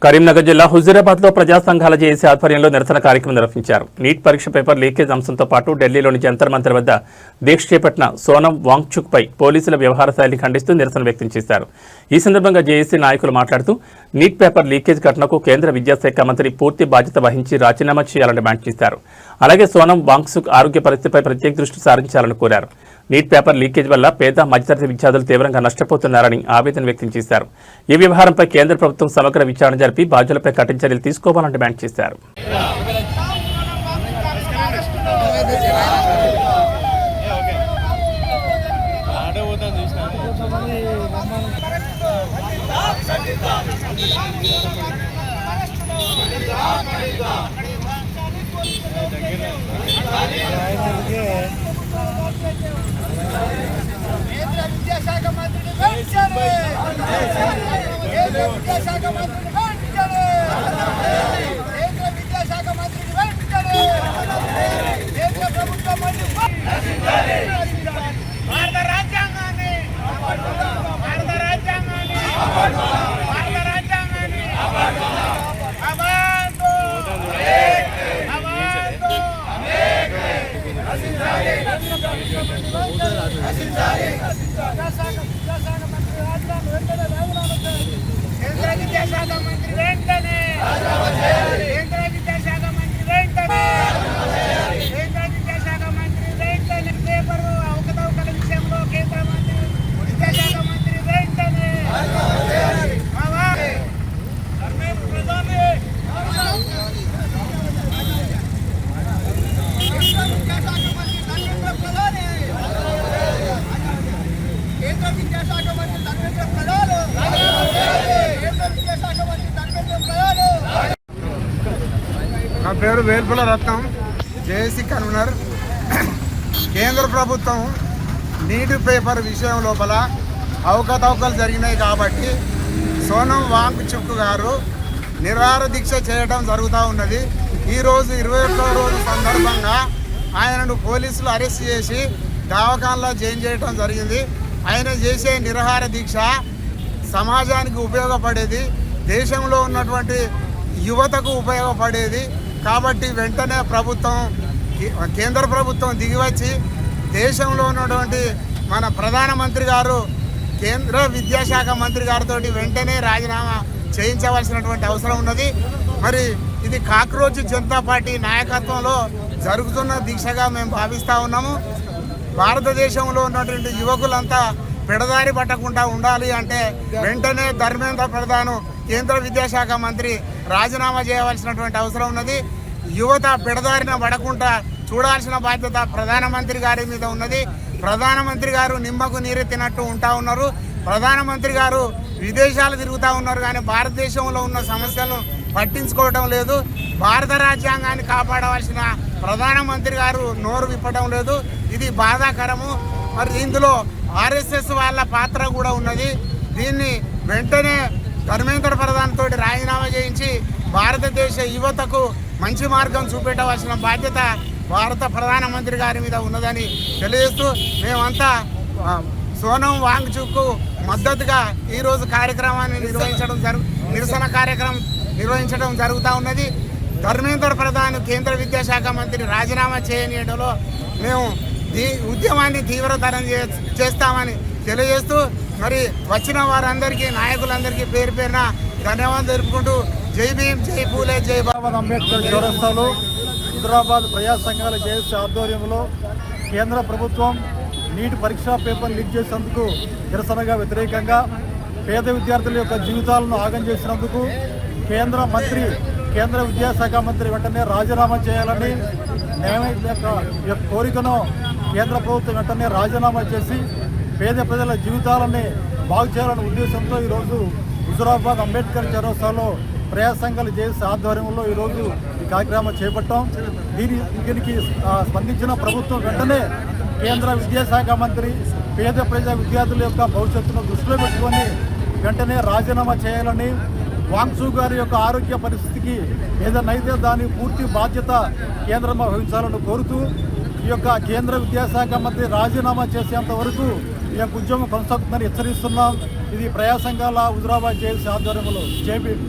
కరీంనగర్ జిల్లా హుజూరాబాద్ లో ప్రజా సంఘాల జేఏసీ ఆధ్వర్యంలో నిరసన కార్యక్రమం నిర్వహించారు. నీట్ పరీక్ష పేపర్ లీకేజ్ అంశంతో పాటు ఢిల్లీలోని జంతర్ మంతర్ వద్ద దీక్ష చేపట్టిన సోనం వాంగ్చుక్ పై పోలీసుల వ్యవహార శైలిని ఖండిస్తూ నిరసన వ్యక్తం చేశారు. ఈ సందర్భంగా జేఏసీ నాయకులు మాట్లాడుతూ నీట్ పేపర్ లీకేజ్ ఘటనకు కేంద్ర విద్యాశాఖ మంత్రి పూర్తి బాధ్యత వహించి రాజీనామా చేయాలని డిమాండ్ చేశారు. అలాగే సోనం వాంగ్చుక్ ఆరోగ్య పరిస్థితిపై ప్రత్యేక దృష్టి సారించాలని కోరారు. నీట్ పేపర్ లీకేజ్ వల్ల పేద మధ్యతరగతి విద్యార్థులు తీవ్రంగా నష్టపోతున్నారని ఆవేదన వ్యక్తం చేశారు. ఈ వ్యవహారంపై కేంద్ర ప్రభుత్వం సమగ్ర విచారణ జరిపి బాధ్యులపై కఠిన చర్యలు తీసుకోవాలని డిమాండ్ చేశారు. విద్యాశాఖ మంత్రిని వెంటనే కేంద్ర విద్యాశాఖ మంత్రిని వెంటనే కేంద్ర విద్యాశాఖ మంత్రిని వెంటనే కేంద్ర ప్రభుత్వం భారత రాజ్యాంగాన్ని భారత రాజ్యాంగాన్ని భారత రాజ్యాంగాన్ని అబాంతో అబాంతో కేంద్ర విద్యాశాఖ మంత్రి వెంటనే కేంద్ర విద్యాశాఖ మంత్రి వెంటనే కేంద్ర విద్యాశాఖ మంత్రి వెంటనే పేపరు అవకతవకల విషయంలో కేంద్ర మంత్రి విద్యాశాఖ మంత్రి వెంటనే నా పేరు వేల్పుల రత్నం, జేఏసీ కన్వీనర్. కేంద్ర ప్రభుత్వం నీటి పేపర్ విషయం లోపల అవకతవకలు జరిగినాయి కాబట్టి సోనం వాంగ్చుక్ గారు నిరాహార దీక్ష చేయడం జరుగుతూ ఉన్నది. ఈరోజు 21వ రోజు సందర్భంగా ఆయనను పోలీసులు అరెస్ట్ చేసి దవాఖానలో జాయిన్ చేయడం జరిగింది. ఆయన చేసే నిరాహార దీక్ష సమాజానికి ఉపయోగపడేది, దేశంలో ఉన్నటువంటి యువతకు ఉపయోగపడేది. కాబట్టి వెంటనే కేంద్ర ప్రభుత్వం దిగివచ్చి దేశంలో ఉన్నటువంటి మన ప్రధానమంత్రి గారు కేంద్ర విద్యాశాఖ మంత్రి గారితో వెంటనే రాజీనామా చేయించవలసినటువంటి అవసరం ఉన్నది. మరి ఇది కాక్రోచ్ జనతా పార్టీ నాయకత్వంలో జరుగుతున్న దీక్షగా మేము భావిస్తూ ఉన్నాము. భారతదేశంలో ఉన్నటువంటి యువకులంతా పెడదారి పట్టకుండా ఉండాలి అంటే వెంటనే ధర్మేంద్ర ప్రధాన్ కేంద్ర విద్యాశాఖ మంత్రి రాజీనామా చేయవలసినటువంటి అవసరం ఉన్నది. యువత పెడదారిన పడకుండా చూడాల్సిన బాధ్యత ప్రధానమంత్రి గారి మీద ఉన్నది. ప్రధానమంత్రి గారు నిమ్మకు నీరెత్తినట్టు ఉంటా ఉన్నారు. ప్రధానమంత్రి గారు విదేశాలు తిరుగుతూ ఉన్నారు కానీ భారతదేశంలో ఉన్న సమస్యలను పట్టించుకోవడం లేదు. భారత రాజ్యాంగాన్ని కాపాడవలసిన ప్రధానమంత్రి గారు నోరు విప్పడం లేదు. ఇది బాధాకరము. మరి ఇందులో ఆర్ఎస్ఎస్ వాళ్ళ పాత్ర కూడా ఉన్నది. దీన్ని వెంటనే ధర్మేంద్ర ప్రధాన్ తోటి రాజీనామా చేయించి భారతదేశ యువతకు మంచి మార్గం చూపెట్టవలసిన బాధ్యత భారత ప్రధానమంత్రి గారి మీద ఉన్నదని తెలియజేస్తూ మేమంతా సోనం వాంగ్చుక్ మద్దతుగా ఈరోజు కార్యక్రమాన్ని నిరసన కార్యక్రమం నిర్వహించడం జరుగుతూ ఉన్నది. ధర్మేంద్ర ప్రధాన్ కేంద్ర విద్యాశాఖ మంత్రి రాజీనామా చేయనీయడంలో మేము ఉద్యమాన్ని తీవ్రతరం చేస్తామని తెలియజేస్తూ మరి వచ్చిన వారందరికీ నాయకులందరికీ పేరు పేరున ధన్యవాదాలు తెలుపుకుంటూ జై భీమ్, జై పూలే, జై బాబా అంబేద్కర్ చౌరస్తాలో హుజూరాబాద్ ప్రజా సంఘాల జేఏసీ ఆధ్వర్యంలో కేంద్ర ప్రభుత్వం నీట్ పరీక్షా పేపర్ లీక్ చేసినందుకు నిరసనగా వ్యతిరేకంగా పేద విద్యార్థుల యొక్క జీవితాలను ఆగం చేసినందుకు కేంద్ర విద్యాశాఖ మంత్రి వెంటనే రాజీనామా చేయాలని యొక్క కోరికను కేంద్ర ప్రభుత్వం వెంటనే రాజీనామా చేసి పేద ప్రజల జీవితాలని బాగు చేయాలనే ఉద్దేశంతో ఈరోజు హుజూరాబాద్ అంబేద్కర్ చౌరస్తాలో ప్రజా సంఘాల జేఏసీ ఆధ్వర్యంలో ఈరోజు ఈ కార్యక్రమం చేపట్టాం. దీనికి స్పందించిన ప్రభుత్వం వెంటనే కేంద్ర విద్యాశాఖ మంత్రి పేద ప్రజా విద్యార్థుల యొక్క భవిష్యత్తును దృష్టిలో పెట్టుకొని వెంటనే రాజీనామా చేయాలని, వాంగ్చుక్ గారి యొక్క ఆరోగ్య పరిస్థితికి ఏదైనా దాని పూర్తి బాధ్యత కేంద్రం వహించాలని కోరుతూ ఈ యొక్క కేంద్ర విద్యాశాఖ మంత్రి రాజీనామా చేసేంత వరకు ఈ యొక్క ఉద్యమం కొనసాగుతుందని హెచ్చరిస్తున్నాం. ఇది ప్రజా సంఘాల హుజూరాబాద్ జేఏసీ ఆధ్వర్యంలో జై భీమ్.